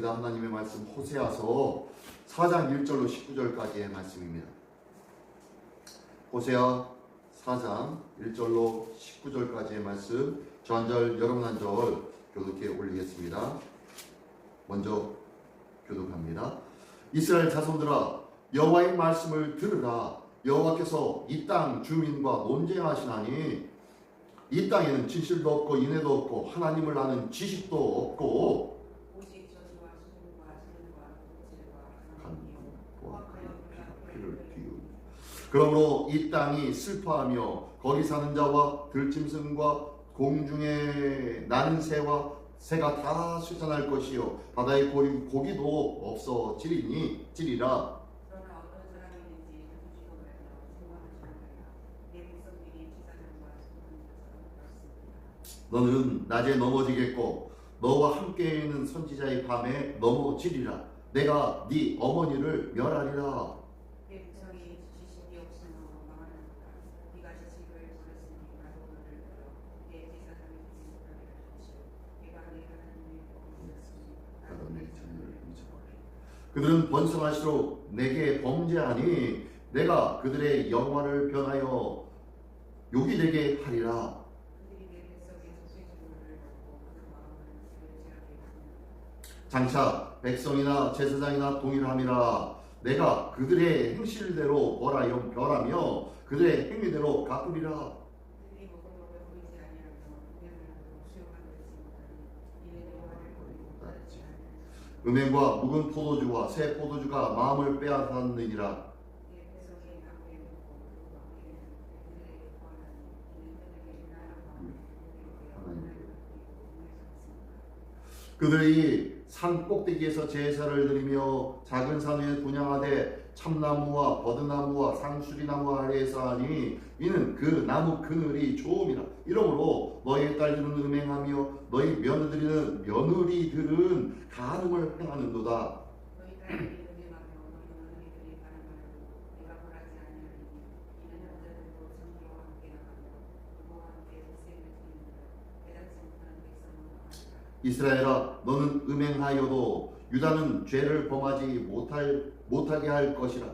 있습니다. 하나님의 말씀 호세아서 4장 1절로 19절까지의 말씀입니다. 호세아 4장 1절로 19절까지의 말씀, 저 한 절 여러분 한 절 교독해 올리겠습니다. 먼저 교독합니다. 이스라엘 자손들아, 여호와의 말씀을 들으라. 여호와께서 이 땅 주민과 논쟁하시나니 이 땅에는 진실도 없고 인애도 없고 하나님을 아는 지식도 없고 오직 저주와 수금과 진과 간과 피를 띄우니 그러므로 이 땅이 슬퍼하며 거기 사는 자와 들짐승과 공중에 나는 새와 새가 다 쇠잔할 것이요 바다의 고기도 없어지리라. 그러나 어떤 사람이든지 누구지도 말며 생각하시는 내 백성들이 지사장과 수금은 너는 낮에 넘어지겠고 너와 함께 있는 선지자의 밤에 넘어지리라. 내가 네 어머니를 멸하리라. 내 백성이 지식이 없으므로 망하는도다. 네가 지식을 버렸으니 나도 너를 들어 내 제사장의 지식을 가르치고 내가 내 하나님의 법을 있었으니 나도 내 자녀를 잊어버리라. 그들은 번성할수록 내게 범죄하니 내가 그들의 영화를 변하여 욕이 되게 하리라. 그들이 내 백성의 속죄제물을 먹고 그 마음을 죄악하게 하느니라. 장차 백성이나 제사장이나 동일함이라. 내가 그들의 행실대로 벌하며 그들의 행위대로 갚으리라. 그들이 먹은 법을 보이지 아니하며 음행을 하고 수욕한 것이 못하니 이는 여호와를 버리고 따르지 않으니 음행과 묵은 포도주와 새 포도주가 마음을 빼앗았느니라. 내 백성이 나무에 묻고 그 나무에는 그들에게 구하나니 이는 그들에게 나라고 하며 하나님을 버리고 음행하였습니다. 그들이 산 꼭대기에서 제사를 드리며 작은 산에 분향하되 참나무와 버드나무와 상수리나무 아래에서 하니 이는 그 나무 그늘이 좋음이라. 이러므로 너희의 딸들은 음행하며 너희 며느리들은 간음을 행하는도다. 너희 딸들이 음행하며 너희 며느리들이 간음하여도 내가 벌하지 아니하리니 이는 남자들도 정의와 함께 나가며 부모와 함께 세ség을 지니느라 깨닫지 못하는 백성은 망하리라. 이스라엘아, 너는 음행하여도 유다는 죄를 범하지 못하게 할 것이라.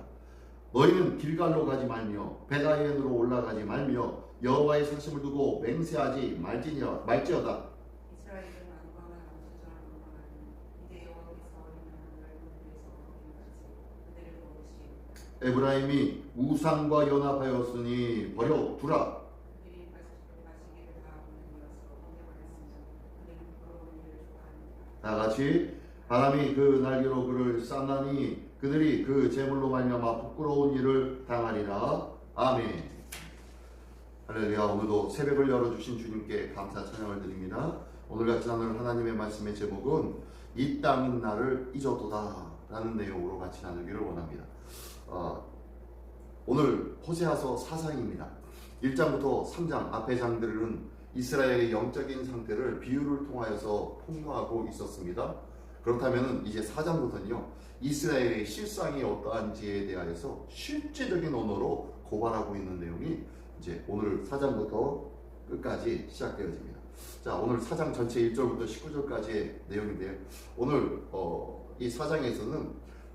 너희는 길갈로 가지 말며 베다엔으로 올라가지 말며 여호와의 사심을 두고 맹세하지 말지어다. 이스라엘은 안광하고 저절한 건강하니 이제 여호와께서 어린양을 넓은 들에서 거긴 같이 그들을 도우시옵다. 에브라임이 우상과 연합하였으니 버려두라. 그들이 마시기를 다 없는 이어서 공경하였으며 그들은 부끄러운 일을 좋아하니라. 다같이 바람이 그 날개로 그를 쌌나니 그들이 그 제물로 말미암아 부끄러운 일을 당하리라. 아멘. 할렐루야. 오늘도 새벽을 열어주신 주님께 감사 찬양을 드립니다. 오늘같이 나눌 하나님의 말씀의 제목은 이 땅은 나를 잊어도다 라는 내용으로 같이 나누기를 원합니다. 오늘 호세아서 4장입니다. 1장부터 3장 앞의 장들은 이스라엘의 영적인 상태를 비유를 통하여서 폭로하고 있었습니다. 그렇다면 이제 4장부터는요, 이스라엘의 실상이 어떠한지에 대하여서 실제적인 언어로 고발하고 있는 내용이 이제 오늘 4장부터 끝까지 시작되어집니다. 자, 오늘 4장 전체 1절부터 19절까지의 내용인데요. 오늘 이 4장에서는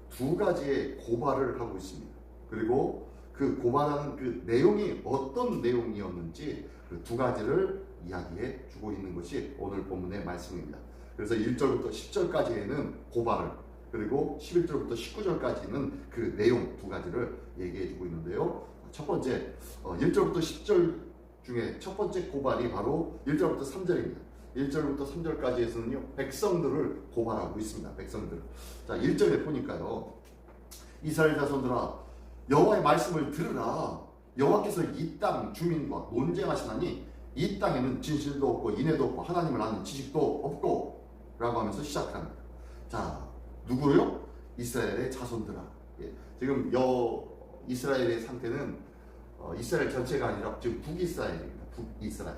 두 가지의 고발을 하고 있습니다. 그리고 그 고발하는 그 내용이 어떤 내용이었는지 그 두 가지를 이야기해 주고 있는 것이 오늘 본문의 말씀입니다. 그래서 1절부터 10절까지에는 고발을, 그리고 11절부터 19절까지는 그 내용 두 가지를 얘기해 주고 있는데요. 첫 번째, 1절부터 10절 중에 첫 번째 고발이 바로 1절부터 3절입니다. 1절부터 3절까지에서는요, 백성들을 고발하고 있습니다. 백성들. 자, 1절에 보니까요, 이스라엘 자손들아, 여호와의 말씀을 들으라. 여호와께서 이 땅 주민과 논쟁하시나니 이 땅에는 진실도 없고 인애도 없고 하나님을 아는 지식도 없고 라고 하면서 시작합니다. 자, 누구요? 이스라엘의 자손들아. 예, 지금 이스라엘의 상태는 이스라엘 전체가 아니라 지금 북이스라엘입니다. 북이스라엘.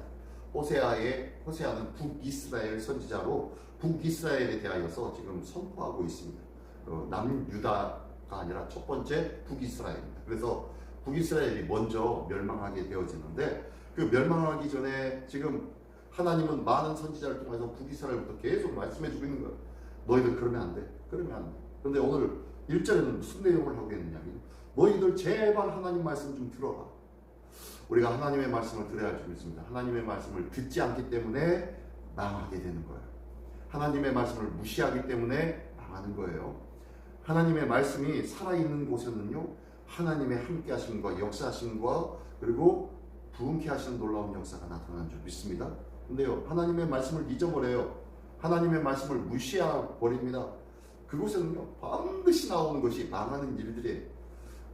호세아는 북이스라엘 선지자로 북이스라엘에 대하여서 지금 선포하고 있습니다. 남유다가 아니라 첫 번째 북이스라엘입니다. 그래서 북이스라엘이 먼저 멸망하게 되어지는데, 그 멸망하기 전에 지금 하나님은 많은 선지자를 통해서 북이스라엘부터 계속 말씀해 주고 있는 거예요. 너희들 그러면 안 돼. 그러면 안 돼. 그런데 오늘 1절에는 무슨 내용을 하고 있느냐면 너희들 제발 하나님 말씀 좀 들어라. 우리가 하나님의 말씀을 들어야 할 줄 믿습니다. 하나님의 말씀을 듣지 않기 때문에 망하게 되는 거예요. 하나님의 말씀을 무시하기 때문에 망하는 거예요. 하나님의 말씀이 살아있는 곳에는요, 하나님의 함께 하심과 역사하심과 그리고 부흥케 하시는 놀라운 역사가 나타나는 줄 믿습니다. 근데요, 하나님의 말씀을 잊어버려요. 하나님의 말씀을 무시해버립니다. 그곳에는요, 반드시 나오는 것이 망하는 일들이에요.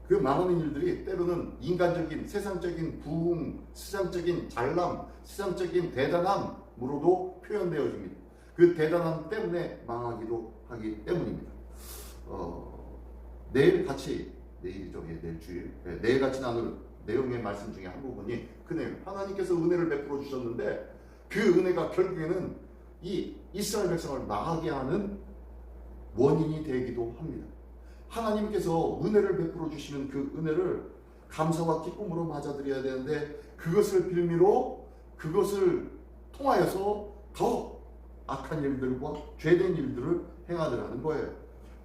그 망하는 일들이 때로는 인간적인, 세상적인 부흥, 세상적인 잘남, 세상적인 대단함으로도 표현되어집니다. 그 대단함 때문에 망하기도 하기 때문입니다. 내일 같이, 내일이죠, 내일 주일, 내일 같이 나눌 내용의 말씀 중에 한 부분이 그 내용, 하나님께서 은혜를 베풀어 주셨는데 그 은혜가 결국에는 이 이스라엘 백성을 망하게 하는 원인이 되기도 합니다. 하나님께서 은혜를 베풀어 주시는 그 은혜를 감사와 기쁨으로 맞아들여야 되는데 그것을 빌미로 그것을 통하여서 더 악한 일들과 죄된 일들을 행하더라는 거예요.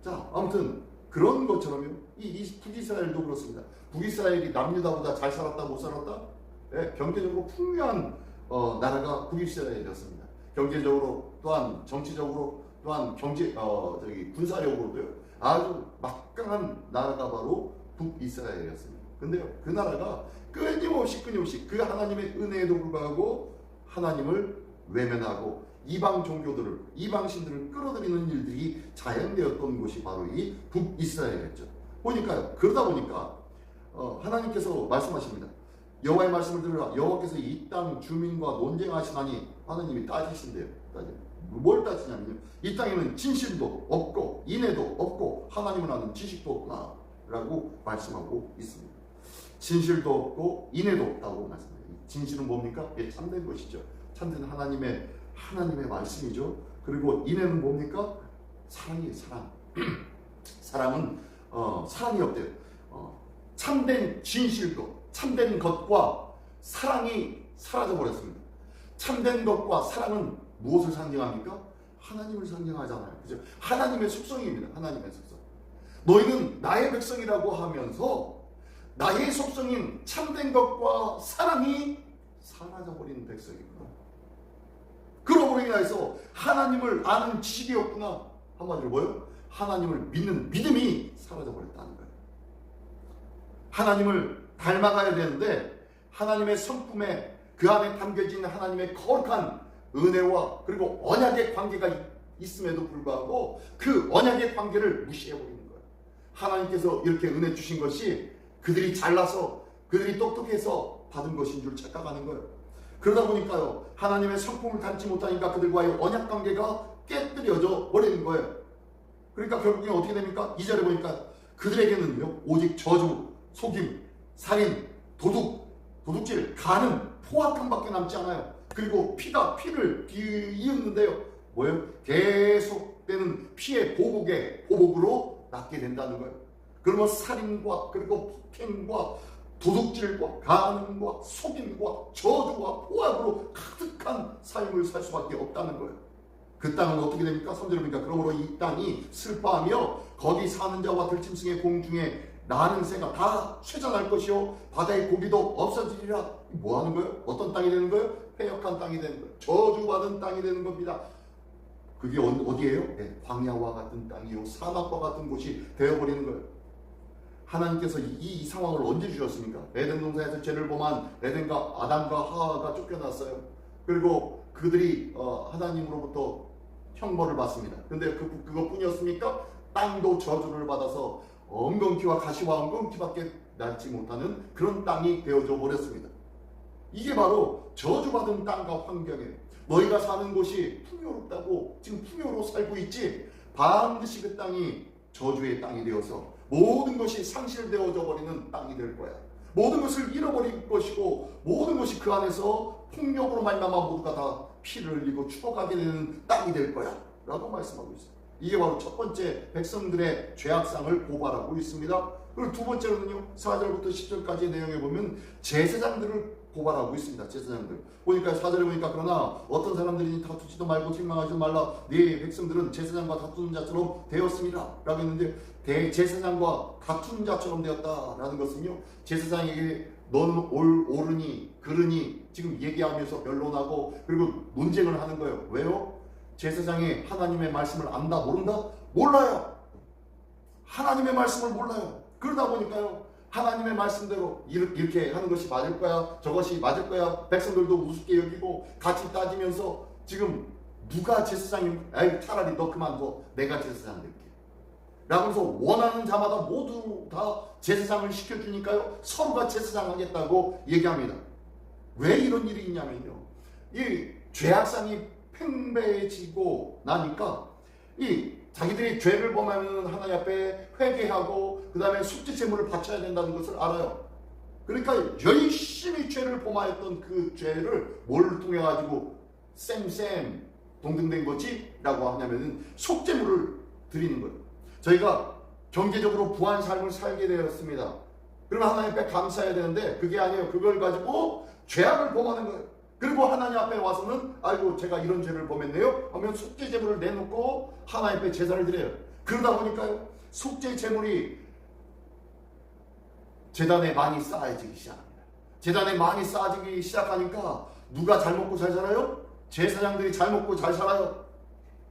자, 아무튼 그런 것처럼요, 이 북이스라엘도 그렇습니다. 북이스라엘이 남유다보다 잘 살았다 못 살았다? 네, 경제적으로 풍요한 나라가 북이스라엘이었습니다. 경제적으로 또한 정치적으로 또한 군사력으로도요 아주 막강한 나라가 바로 북이스라엘이었습니다. 근데요, 그 나라가 끊임없이 그 하나님의 은혜에도 불구하고 하나님을 외면하고 이방 종교들을, 이방 신들을 끌어들이는 일들이 자연되었던 곳이 바로 이 북이스라엘이었죠. 보니까요, 그러다 보니까 하나님께서 말씀하십니다. 여호와의 말씀을 들으라. 여호와께서 이 땅 주민과 논쟁하시나니 하나님이 따지신대요. 뭘 따지냐면요, 이 땅에는 진실도 없고 인애도 없고 하나님을 아는 지식도 없구나 라고 말씀하고 있습니다. 진실도 없고 인애도 없다고 말씀합니다. 진실은 뭡니까? 참된 것이죠. 참된 하나님의 말씀이죠. 그리고 인애는 뭡니까? 사랑이에요. 사랑. 사랑은 사랑이 없대요. 참된 진실도 참된 것과 사랑이 사라져 버렸습니다. 참된 것과 사랑은 무엇을 상징합니까? 하나님을 상징하잖아요. 그죠? 하나님의 속성입니다. 하나님의 속성. 너희는 나의 백성이라고 하면서 나의 속성인 참된 것과 사랑이 사라져버린 백성이구나. 그러므로 인해서 하나님을 아는 지식이 없구나. 한마디로 뭐예요? 하나님을 믿는 믿음이 사라져버렸다는 거예요. 하나님을 닮아가야 되는데 하나님의 성품에 그 안에 담겨진 하나님의 거룩한 은혜와 그리고 언약의 관계가 있음에도 불구하고 그 언약의 관계를 무시해버리는 거예요. 하나님께서 이렇게 은혜 주신 것이 그들이 잘나서 그들이 똑똑해서 받은 것인 줄 착각하는 거예요. 그러다 보니까요, 하나님의 성품을 닮지 못하니까 그들과의 언약 관계가 깨뜨려져 버리는 거예요. 그러니까 결국에 어떻게 됩니까? 2절에 보니까 그들에게는요, 오직 저주, 속임, 살인, 도둑질, 간음, 포악함밖에 남지 않아요. 그리고 피를 이었는데요, 뭐예요? 계속되는 피의 보복으로 낫게 된다는 거예요. 그러면 살인과 그리고 폭행과 도둑질과 간음과 속임과 저주와 포악으로 가득한 삶을 살 수밖에 없다는 거예요. 그 땅은 어떻게 됩니까? 3절에 보니까 그러므로 이 땅이 슬퍼하며 거기 사는 자와 들짐승의 공중에 나는 새가 다 쇠잔할 것이요 바다의 고기도 없어지리라. 뭐 하는 거예요? 어떤 땅이 되는 거예요? 패역한 땅이 되는 거예요. 저주받은 땅이 되는 겁니다. 그게 어디예요? 네, 광야와 같은 땅이요 사막과 같은 곳이 되어버리는 거예요. 하나님께서 이 상황을 언제 주셨습니까? 에덴 동산에서 죄를 범한 에덴과 아담과 하와가 쫓겨났어요. 그리고 그들이 하나님으로부터 형벌을 받습니다. 근데 그것뿐이었습니까? 땅도 저주를 받아서 엉겅퀴와 가시와 엉겅퀴밖에 낳지 못하는 그런 땅이 되어져 버렸습니다. 이게 바로 저주받은 땅과 환경이에요. 너희가 사는 곳이 풍요롭다고 지금 풍요로 살고 있지, 반드시 그 땅이 저주의 땅이 되어서 모든 것이 상실되어져 버리는 땅이 될 거야. 모든 것을 잃어버릴 것이고 모든 것이 그 안에서 폭력으로 말미암아 모두가 다 피를 흘리고 죽어가게 되는 땅이 될 거야 라고 말씀하고 있어요. 이게 바로 첫 번째 백성들의 죄악상을 고발하고 있습니다. 그리고 두 번째로는요, 4절부터 10절까지의 내용에 보면 제사장들을 고발하고 있습니다. 제사장들. 보니까 4절에 보니까 그러나 어떤 사람들이 다투지도 말고 책망하지도 말라. 네 백성들은 제사장과 다투는 자처럼 되었습니다. 라고 했는데 제사장과 다투는 자처럼 되었다라는 것은요, 제사장에게 너는 옳으니 그르니 지금 얘기하면서 변론하고 그리고 논쟁을 하는 거예요. 왜요? 제사장이 하나님의 말씀을 안다 모른다? 몰라요. 하나님의 말씀을 몰라요. 그러다 보니까요, 하나님의 말씀대로 이렇게 하는 것이 맞을 거야, 저것이 맞을 거야, 백성들도 우습게 여기고 같이 따지면서 지금 누가 제사장이, 차라리 너 그만둬, 내가 제사장 될게 라면서 원하는 자마다 모두 다 제사장을 시켜주니까요, 서로가 제사장 하겠다고 얘기합니다. 왜 이런 일이 있냐면요, 이 죄악상이 팽배해지고 나니까 이 자기들이 죄를 범하면 하나님 앞에 회개하고 그 다음에 속죄 제물을 바쳐야 된다는 것을 알아요. 그러니까 열심히 죄를 범하였던 그 죄를 뭘 통해 가지고 쌤 동등된 거지? 라고 하냐면은 속죄물을 드리는 거예요. 저희가 경제적으로 부한 삶을 살게 되었습니다. 그러면 하나님 앞에 감사해야 되는데 그게 아니에요. 그걸 가지고 죄악을 범하는 거예요. 그리고 하나님 앞에 와서는 아이고 제가 이런 죄를 범했네요 하면 속죄 제물을 내놓고 하나님 앞에 제사를 드려요. 그러다 보니까요, 속죄 제물이 제단에 많이 쌓여지기 시작합니다. 제단에 많이 쌓여지기 시작하니까 누가 잘 먹고 잘 살아요? 제사장들이 잘 먹고 잘 살아요.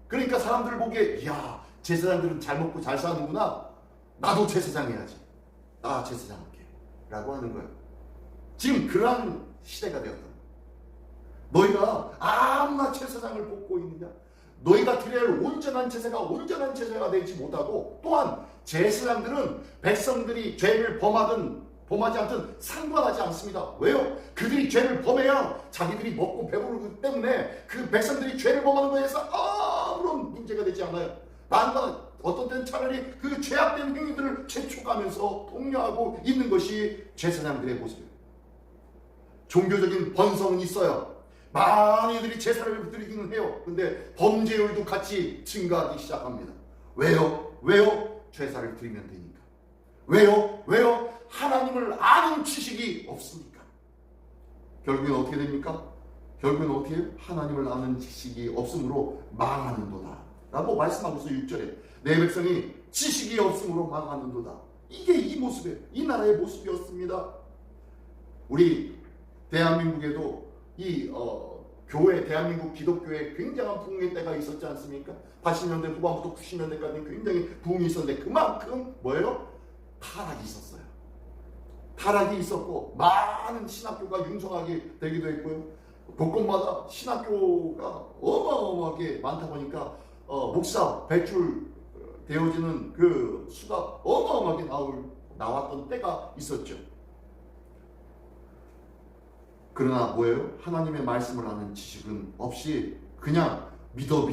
그러니까 사람들 보기에 이야, 제사장들은 잘 먹고 잘 사는구나, 나도 제사장 해야지, 나 제사장 할게 라고 하는 거예요. 지금 그러한 시대가 되었다. 너희가 아무나 제사장을 뽑고 있느냐? 너희가 드려야 할 온전한 제사가 온전한 제사가 되지 못하고, 또한 제사장들은 백성들이 죄를 범하든 범하지 않든 상관하지 않습니다. 왜요? 그들이 죄를 범해야 자기들이 먹고 배부르기 때문에 그 백성들이 죄를 범하는 것에서 아무런 문제가 되지 않아요. 반면 어떤 때는 차라리 그 죄악된 행위들을 재촉하면서 독려하고 있는 것이 제사장들의 모습이에요. 종교적인 번성은 있어요. 많이들이 제사를 드리기는 해요. 근데 범죄율도 같이 증가하기 시작합니다. 왜요? 제사를 드리면 되니까. 왜요? 하나님을 아는 지식이 없으니까. 결국엔 어떻게 됩니까? 결국엔 어떻게 해요? 하나님을 아는 지식이 없으므로 망하는도다 라고 말씀하고 있어요. 6절에 내 백성이 지식이 없으므로 망하는도다. 이게 이 모습이에요. 이 나라의 모습이었습니다. 우리 대한민국에도 교회, 대한민국 기독교에 굉장한 부흥의 때가 있었지 않습니까? 80년대 후반부터 90년대까지 굉장히 부흥이 있었는데 그만큼 뭐예요? 타락이 있었어요. 타락이 있었고 많은 신학교가 융성하게 되기도 했고요. 곳곳마다 신학교가 어마어마하게 많다 보니까 목사 배출되어지는 그 수가 어마어마하게 나왔던 때가 있었죠. 그러나 뭐예요? 하나님의 말씀을 아는 지식은 없이 그냥 믿어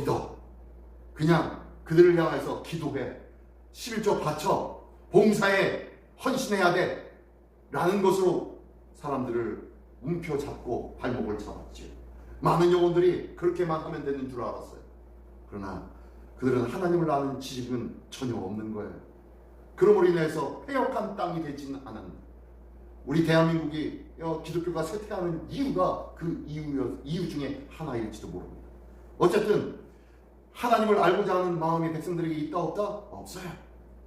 그냥 그들을 향해서 기도해, 11조 바쳐, 봉사에 헌신해야 돼 라는 것으로 사람들을 움켜잡고 발목을 잡았지. 많은 영혼들이 그렇게만 하면 되는 줄 알았어요. 그러나 그들은 하나님을 아는 지식은 전혀 없는 거예요. 그러므로 인해서 패역한 땅이 되지는 않았는데, 우리 대한민국이 기독교가 쇠퇴하는 이유가 그 이유 중에 하나일지도 모릅니다. 어쨌든 하나님을 알고자 하는 마음이 백성들에게 있다 없다? 없어요.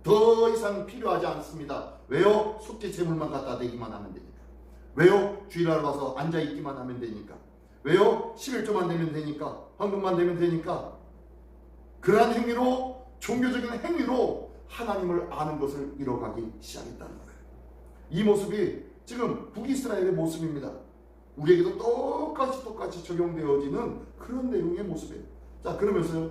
더 이상 필요하지 않습니다. 왜요? 속죄 제물만 갖다 대기만 하면 되니까. 왜요? 주일날 와서 앉아있기만 하면 되니까. 왜요? 11조만 되면 되니까. 헌금만 되면 되니까. 그러한 행위로, 종교적인 행위로 하나님을 아는 것을 잃어가기 시작했다는 거예요. 이 모습이 지금 북이스라엘의 모습입니다. 우리에게도 똑같이 적용되어지는 그런 내용의 모습이에요. 자, 그러면서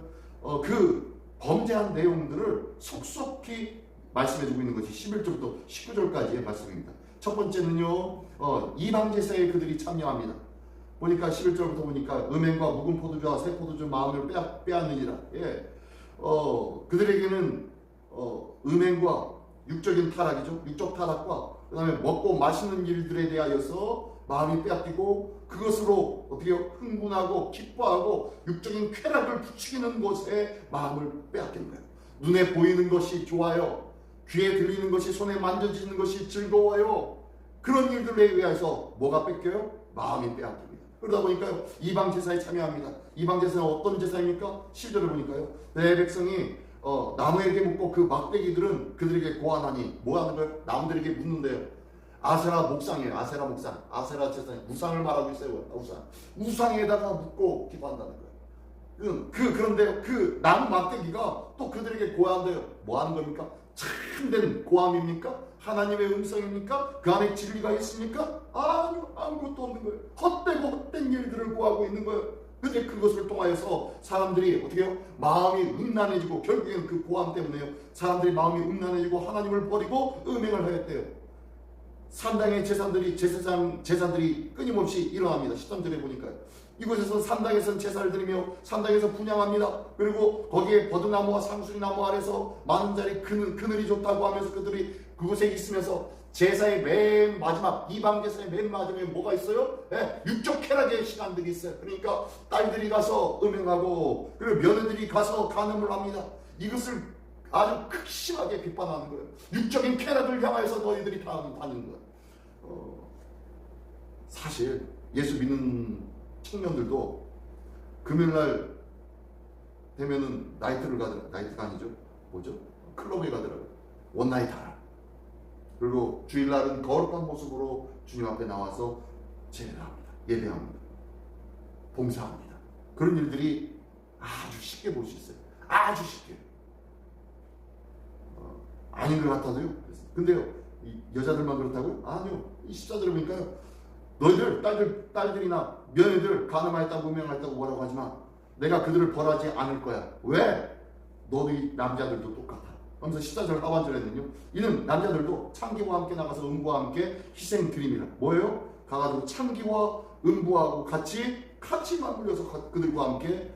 그 범죄한 내용들을 속속히 말씀해주고 있는 것이 11절부터 19절까지의 말씀입니다. 첫 번째는요, 이방 제사에 그들이 참여합니다. 보니까 11절부터 보니까 음행과 묵은 포도주와 새 포도주 마음을 빼앗느니라. 예. 그들에게는 음행과 육적인 타락이죠. 육적 타락과 그 다음에 먹고 마시는 일들에 대하여서 마음이 빼앗기고 그것으로 어떻게 흥분하고 기뻐하고 육적인 쾌락을 부추기는 것에 마음을 빼앗기는 거예요. 눈에 보이는 것이 좋아요. 귀에 들리는 것이, 손에 만져지는 것이 즐거워요. 그런 일들에 의해서 뭐가 뺏겨요? 마음이 빼앗깁니다. 그러다 보니까요, 이방 제사에 참여합니다. 이방 제사는 어떤 제사입니까? 10절을 보니까요, 내 백성이 나무에게 묻고 그 막대기들은 그들에게 고하나니 뭐 하는 거예요? 나무들에게 묻는데요. 아세라 목상이에요. 아세라 목상. 아세라 제사, 우상을 말하고 있어요. 우상에다가 묻고 기도한다는 거예요. 그런데 그 나무 막대기가 또 그들에게 고한대요. 뭐 하는 겁니까? 참된 고함입니까? 하나님의 음성입니까? 그 안에 진리가 있습니까? 아니요, 아무것도 없는 거예요. 헛되고 헛된 일들을 고하고 있는 거예요. 근데 그것을 통하여서 사람들이 어떻게 해요? 마음이 음란해지고, 결국에는 그 고함 때문에요, 사람들이 마음이 음란해지고 하나님을 버리고 음행을 하였대요. 산당의 제사들이 끊임없이 일어납니다. 13절에 보니까요, 이곳에서 산당에서는 제사를 드리며 산당에서 분향합니다. 그리고 거기에 버드나무와 상수리나무 아래서 많은 자리 그늘이 좋다고 하면서 그들이 그곳에 있으면서 제사의 맨 마지막, 이방 제사의 맨 마지막에 뭐가 있어요? 육적 쾌락의 시간들이 있어요. 그러니까 딸들이 가서 음행하고, 그리고 며느들이 가서 간음을 합니다. 이것을 아주 극심하게 비판하는 거예요. 육적인 쾌락을 향하여서 너희들이 다니는 거예요. 사실 예수 믿는 청년들도 금요일날 되면은 나이트를 가더라고요. 나이트가 아니죠, 뭐죠? 클럽에 가더라고요. 원나잇 하라. 그리고 주일날은 거룩한 모습으로 주님 앞에 나와서 제례합니다. 예배합니다. 봉사합니다. 그런 일들이 아주 쉽게 볼 수 있어요. 아주 쉽게. 아닌 것 같아도요. 근데요, 이 여자들만 그렇다고요? 아니요. 이 14절에 보니까요, 너희들 딸들이나 며느리들 간음하였다고 음행하였다고 뭐라고 하지만 내가 그들을 벌하지 않을 거야. 왜? 너희 남자들도 똑같아. 그러면서 14절 하반절에는요, 이는 남자들도 창기와 함께 나가서 음부와 함께 희생 드립니다. 뭐예요? 가가지고 창기와 음부하고 같이 맞물려서 그들과 함께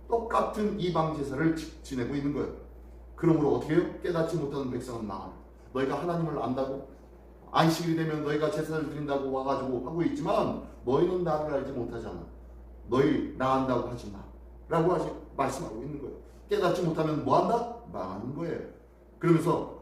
똑같은 이방 제사를 지내고 있는 거예요. 그러므로 어떻게 해요? 깨닫지 못하는 백성은 망하라. 너희가 하나님을 안다고, 안식일이 되면 너희가 제사를 드린다고 와가지고 하고 있지만 너희는 나를 알지 못하잖아. 너희 나 안다고 하지 마 라고 말씀하고 있는 거예요. 깨닫지 못하면 뭐한다? 망하는 거예요. 그러면서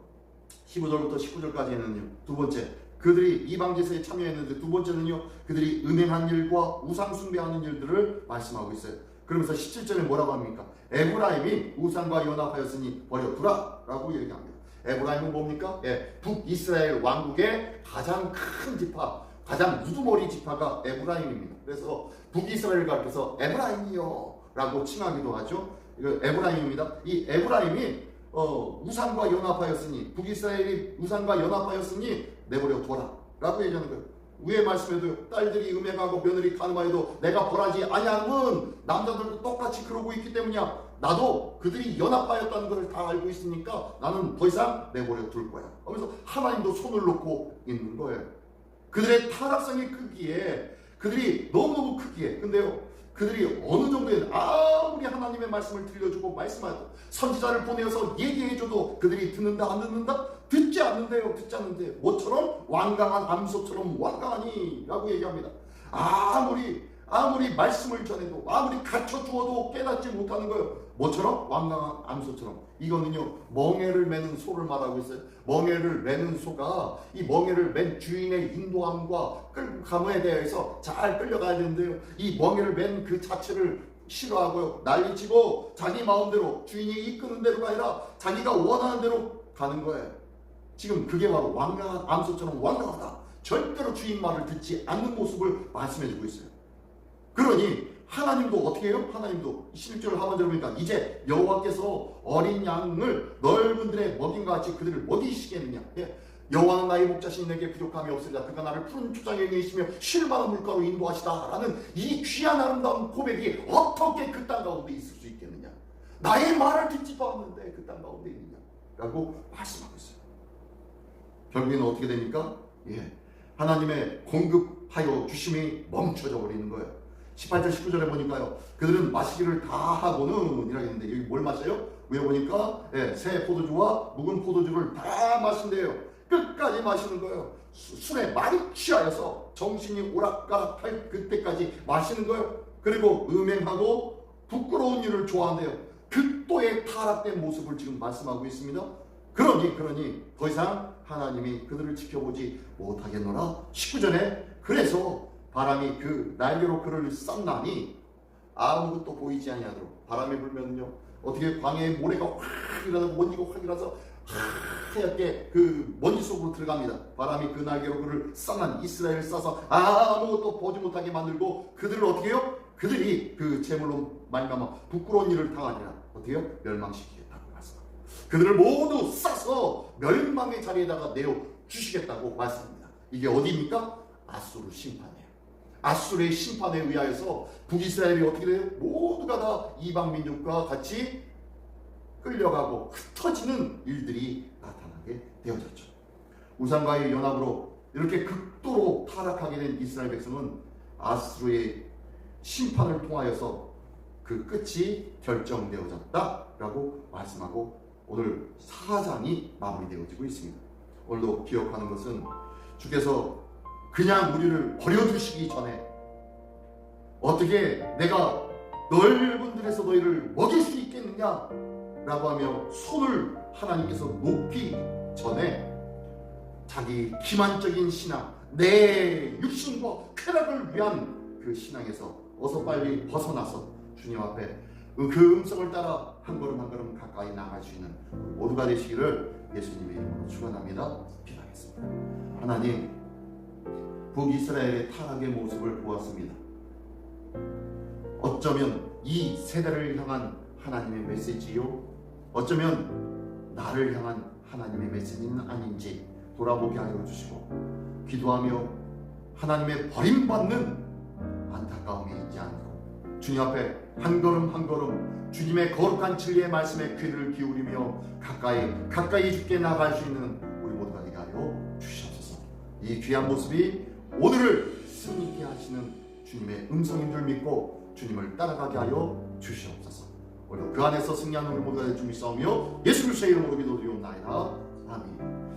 15절부터 19절까지는요, 두 번째, 그들이 이방 제사에 참여했는데, 두 번째는요, 그들이 음행한 일과 우상 숭배하는 일들을 말씀하고 있어요. 그러면서 17절에 뭐라고 합니까? 에브라임이 우상과 연합하였으니 버려두라 라고 얘기합니다. 에브라임은 뭡니까? 북이스라엘 왕국의 가장 큰 지파, 가장 우두머리 지파가 에브라임입니다. 그래서 북이스라엘을 가리켜서 에브라임이요 라고 칭하기도 하죠. 이거 에브라임입니다. 이 에브라임이 우상과 연합하였으니, 북이스라엘이 우상과 연합하였으니 내버려둬라 라고 얘기하는 거예요. 위에 말씀에도 딸들이 음행하고 며느리 간음하여도 내가 벌하지 아니함은 남자들도 똑같이 그러고 있기 때문이야. 나도 그들이 연합하였다는 것을 다 알고 있으니까 나는 더 이상 내버려 둘 거야. 그래서 하나님도 손을 놓고 있는 거예요. 그들의 타락성의 크기에, 그들이 너무너무 크기에, 근데요, 그들이 어느 정도에 아무리 하나님의 말씀을 들려주고 말씀하고 선지자를 보내어서 얘기해줘도 그들이 듣는다 안 듣는다? 듣지 않는데요. 듣지 않는데 뭐처럼? 완강한 암소처럼 완강하니 라고 얘기합니다. 아무리 말씀을 전해도, 아무리 가르쳐주어도 깨닫지 못하는 거예요. 뭐처럼? 완강한 암소처럼. 이거는요, 멍에를 매는 소를 말하고 있어요. 멍에를 매는 소가 이 멍에를 맨 주인의 인도함과 끌고 감에 대해서 잘 끌려가야 되는데요, 이 멍에를 맨 그 자체를 싫어하고요, 난리치고 자기 마음대로, 주인이 이끄는 대로가 아니라 자기가 원하는 대로 가는 거예요. 지금 그게 바로 완강한 암소처럼 완강하다. 절대로 주인 말을 듣지 않는 모습을 말씀해주고 있어요. 그러니 하나님도 어떻게 해요? 하나님도 11절 하반절을 보니까 이제 여호와께서 어린 양을 넓은 들에 먹인과 같이 그들을 먹이시겠느냐. 여호와는 나의 목자신, 내게 부족함이 없으리라. 그가 나를 푸른 초장에 계시며 쉴 만한 물가로 인도하시다 라는 이 귀한 아름다운 고백이 어떻게 그 땅 가운데 있을 수 있겠느냐. 나의 말을 듣지도 않는데 그 땅 가운데 있느냐 라고 말씀하고 있어요. 결국에는 어떻게 됩니까? 하나님의 공급하여 주심이 멈춰져 버리는 거예요. 18절 19절에 보니까요, 그들은 마시기를 다 하고는 이라고 했는데, 여기 뭘 마셔요? 위에 보니까 새 포도주와 묵은 포도주를 다 마신대요. 끝까지 마시는 거예요. 술에 많이 취하여서 정신이 오락가락할 그때까지 마시는 거예요. 그리고 음행하고 부끄러운 일을 좋아한대요. 극도의 타락된 모습을 지금 말씀하고 있습니다. 그러니 더 이상 하나님이 그들을 지켜보지 못하겠노라. 19절에 그래서 바람이 그 날개로 그를 쌌나니 아무것도 보이지 아니하도록. 바람이 불면요 어떻게 광야에 모래가 확 일어나고 먼지가 확 일어나서 하얗게 그 먼지 속으로 들어갑니다. 바람이 그 날개로 그를 쌌나니 이스라엘을 싸서 아무것도 보지 못하게 만들고 그들을 어떻게 해요? 그들이 그 재물로 말미암아 부끄러운 일을 당하니라. 어떻게 해요? 멸망시키겠다고 말씀합니다. 그들을 모두 싸서 멸망의 자리에다가 내어 주시겠다고 말씀합니다. 이게 어디입니까? 아수르 심판이에요. 아수르의 심판에 의하여서 북이스라엘이 어떻게 돼요? 모두가 다 이방 민족과 같이 끌려가고 흩어지는 일들이 나타나게 되어졌죠. 우상과의 연합으로 이렇게 극도로 타락하게 된 이스라엘 백성은 아수르의 심판을 통하여서 그 끝이 결정되어졌다라고 말씀하고 오늘 4장이 마무리되어지고 있습니다. 오늘도 기억하는 것은 주께서 그냥 우리를 버려두시기 전에 어떻게 내가 넓은 들에서 너희를 먹일 수 있겠느냐 라고 하며 손을 하나님께서 높이 전에 자기 기만적인 신앙, 내 육신과 쾌락을 위한 그 신앙에서 어서 빨리 벗어나서 주님 앞에 그 음성을 따라 한 걸음 한 걸음 가까이 나갈 수 있는 모두가 되시기를 예수님의 이름으로 축원합니다. 기도하겠습니다. 하나님, 북이스라엘의 타락의 모습을 보았습니다. 어쩌면 이 세대를 향한 하나님의 메시지요, 어쩌면 나를 향한 하나님의 메시지는 아닌지 돌아보게 하여 주시고, 기도하며 하나님의 버림받는 안타까움이 있지 않고 주님 앞에 한 걸음 한 걸음 주님의 거룩한 진리의 말씀에 귀를 기울이며 가까이 주께 나갈 수 있는 우리 모두가 되게 하여 주시옵소서. 이 귀한 모습이 오늘을 승리케 하시는 주님의 음성인 줄 믿고 주님을 따라가게 하여 주시옵소서. 오늘 그 안에서 승리하는 우리 모두가 될 줄 믿사오며 예수 그리스도의 이름으로 기도드리옵나이다. 아멘.